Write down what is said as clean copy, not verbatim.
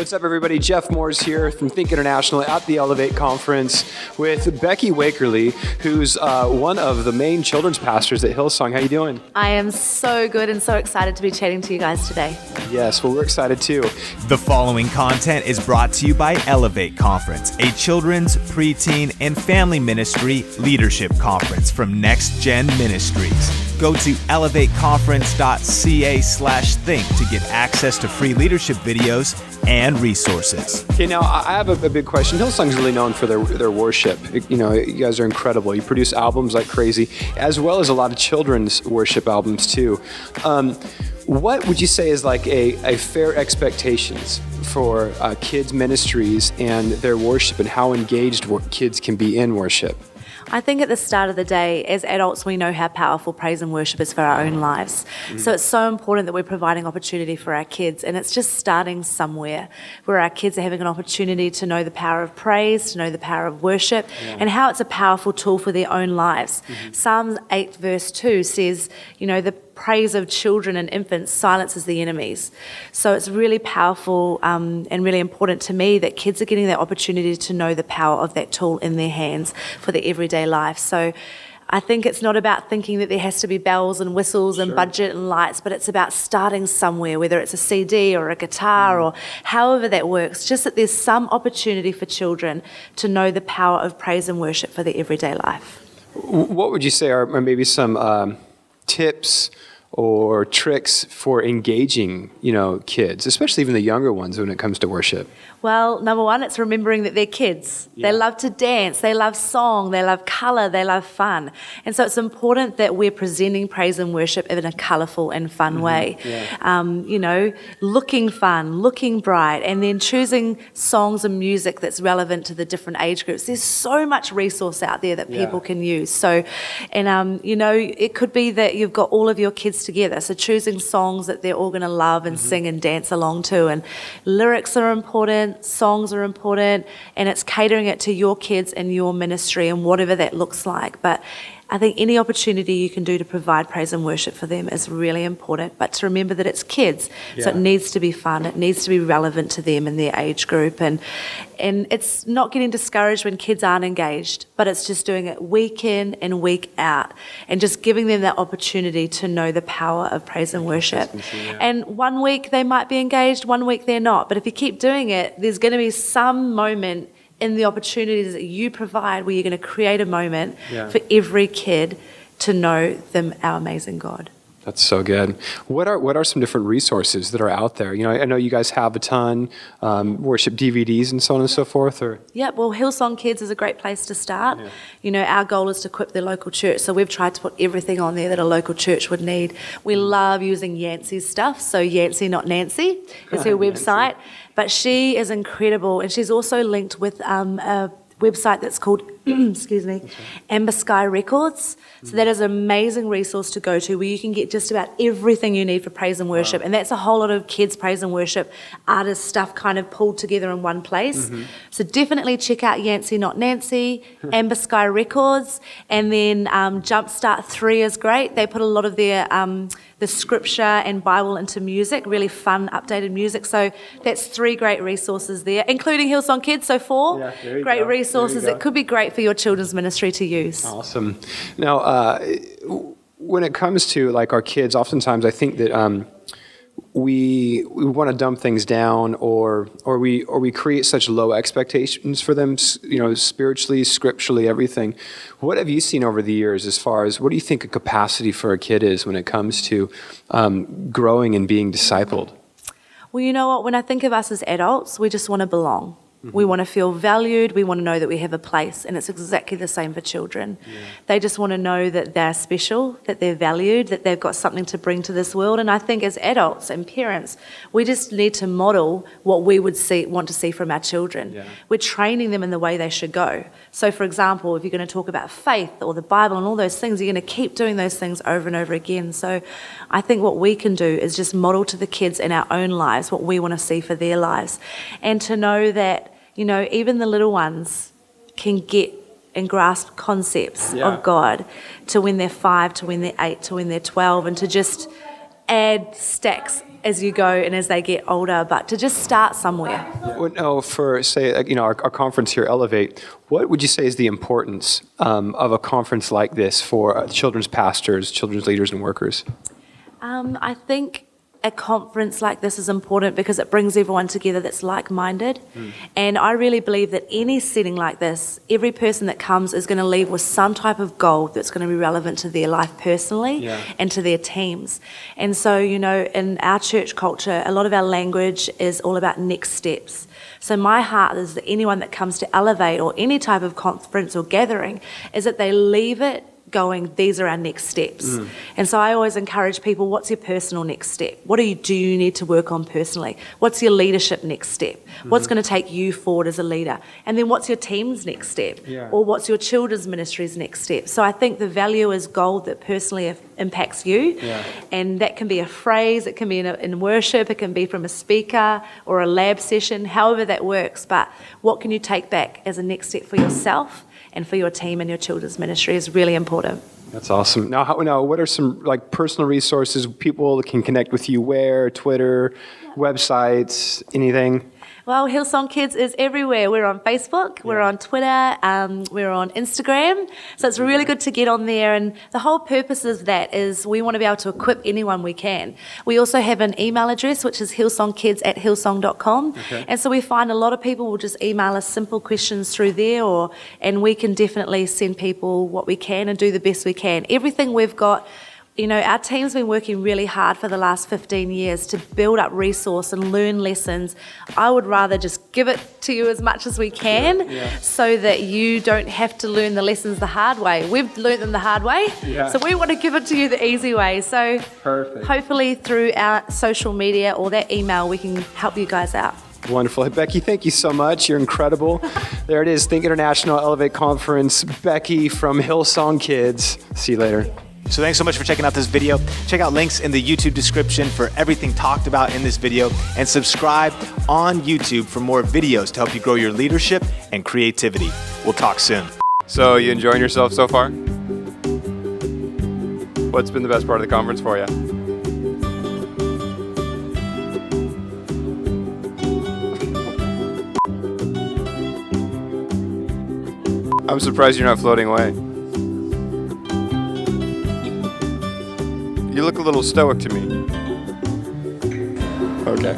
What's up, everybody? Jeff Moore's here from Think International at the Elevate Conference with Beci Wakerley, who's one of the main children's pastors at Hillsong. How you doing? I am so good and so excited to be chatting to you guys today. Yes, well, we're excited too. The following content is brought to you by Elevate Conference, a children's, preteen, and family ministry leadership conference from Next Gen Ministries. Go to elevateconference.ca/think to get access to free leadership videos and resources. Okay, now I have a big question. Hillsong's really known for their worship. You know, you guys are incredible. You produce albums like crazy, as well as a lot of children's worship albums too. What would you say is like a fair expectations for kids' ministries and their worship, and how engaged kids can be in worship? I think at the start of the day, as adults, we know how powerful praise and worship is for our own lives. So it's so important that we're providing opportunity for our kids, and it's just starting somewhere where our kids are having an opportunity to know the power of praise, to know the power of worship, and how it's a powerful tool for their own lives. Psalms 8 verse 2 says, you know, the praise of children and infants silences the enemies. So it's really powerful and really important to me that kids are getting that opportunity to know the power of that tool in their hands for their everyday life. So I think it's not about thinking that there has to be bells and whistles and budget and lights, but it's about starting somewhere, whether it's a CD or a guitar or however that works, just that there's some opportunity for children to know the power of praise and worship for their everyday life. What would you say are maybe some tips or tricks for engaging, you know, kids, especially even the younger ones when it comes to worship? Well, number one, it's remembering that they're kids. They love to dance, they love song, they love colour, they love fun. And so it's important that we're presenting praise and worship in a colourful and fun way. You know, looking fun, looking bright, and then choosing songs and music that's relevant to the different age groups. There's so much resource out there that people can use. So, and you know, it could be that you've got all of your kids together, so choosing songs that they're all going to love and sing and dance along to. And lyrics are important, songs are important, and it's catering it to your kids and your ministry and whatever that looks like. But I think any opportunity you can do to provide praise and worship for them is really important, but to remember that it's kids, so it needs to be fun, it needs to be relevant to them and their age group, and it's not getting discouraged when kids aren't engaged, but it's just doing it week in and week out, and just giving them that opportunity to know the power of praise and worship. And one week they might be engaged, one week they're not, but if you keep doing it, there's going to be some moment in the opportunities that you provide where you're going to create a moment for every kid to know our amazing God. That's so good. What are some different resources that are out there? You know, I know you guys have a ton, worship DVDs and so on and so forth. Or Well, Hillsong Kids is a great place to start. You know, our goal is to equip the local church, so we've tried to put everything on there that a local church would need. We love using Yancy's stuff, so Yancy Not Nancy is her website, but she is incredible, and she's also linked with a website that's called Amber Sky Records. So that is an amazing resource to go to where you can get just about everything you need for praise and worship. And that's a whole lot of kids' praise and worship artist stuff kind of pulled together in one place. So definitely check out Yancy Not Nancy, Amber Sky Records, and then Jumpstart 3 is great. They put a lot of their the scripture and Bible into music, really fun, updated music. So that's 3 great resources there, including Hillsong Kids, so 4 great resources that could be great for your children's ministry to use. Awesome. Now, when it comes to like our kids, oftentimes I think that we want to dumb things down, or we create such low expectations for them, you know, spiritually, scripturally, everything. What have you seen over the years as far as what do you think a capacity for a kid is when it comes to growing and being discipled? Well, you know what? When I think of us as adults, we just want to belong. We want to feel valued, we want to know that we have a place, and it's exactly the same for children. They just want to know that they're special, that they're valued, that they've got something to bring to this world. And I think as adults and parents, we just need to model what we would want to see from our children. We're training them in the way they should go. So for example, if you're going to talk about faith or the Bible and all those things, you're going to keep doing those things over and over again. So I think what we can do is just model to the kids in our own lives what we want to see for their lives, and to know that, you know, even the little ones can get and grasp concepts of God, to when they're 5, to when they're 8, to when they're 12, and to just add stacks as you go and as they get older, but to just start somewhere. No, for say, our conference here, Elevate, what would you say is the importance of a conference like this for children's pastors, children's leaders, and workers? I think a conference like this is important because it brings everyone together that's like-minded. And I really believe that any setting like this, every person that comes is going to leave with some type of goal that's going to be relevant to their life personally and to their teams. And so, in our church culture, a lot of our language is all about next steps. So my heart is that anyone that comes to Elevate or any type of conference or gathering is that they leave it going, these are our next steps. And so I always encourage people, what's your personal next step? What do you need to work on personally? What's your leadership next step? What's going to take you forward as a leader? And then what's your team's next step? Or what's your children's ministry's next step? So I think the value is gold that personally impacts you. And that can be a phrase, it can be in worship, it can be from a speaker or a lab session, however that works. But what can you take back as a next step for yourself and for your team and your children's ministry is really important. That's awesome. Now, what are some personal resources people can connect with you? Where? Twitter, websites, anything? Well, Hillsong Kids is everywhere. We're on Facebook, we're on Twitter, we're on Instagram. So it's really good to get on there. And the whole purpose of that is we want to be able to equip anyone we can. We also have an email address, which is hillsongkids@hillsong.com. And so we find a lot of people will just email us simple questions through there, and we can definitely send people what we can and do the best we can. Everything we've got, our team's been working really hard for the last 15 years to build up resource and learn lessons. I would rather just give it to you as much as we can so that you don't have to learn the lessons the hard way. We've learned them the hard way, so we want to give it to you the easy way. So hopefully through our social media or that email, we can help you guys out. Wonderful. Hey, Becky, thank you so much. You're incredible. There it is, Think International Elevate Conference. Becky from Hillsong Kids. See you later. So thanks so much for checking out this video. Check out links in the YouTube description for everything talked about in this video, and subscribe on YouTube for more videos to help you grow your leadership and creativity. We'll talk soon. So, you enjoying yourself so far? What's been the best part of the conference for you? I'm surprised you're not floating away. You look a little stoic to me. Okay.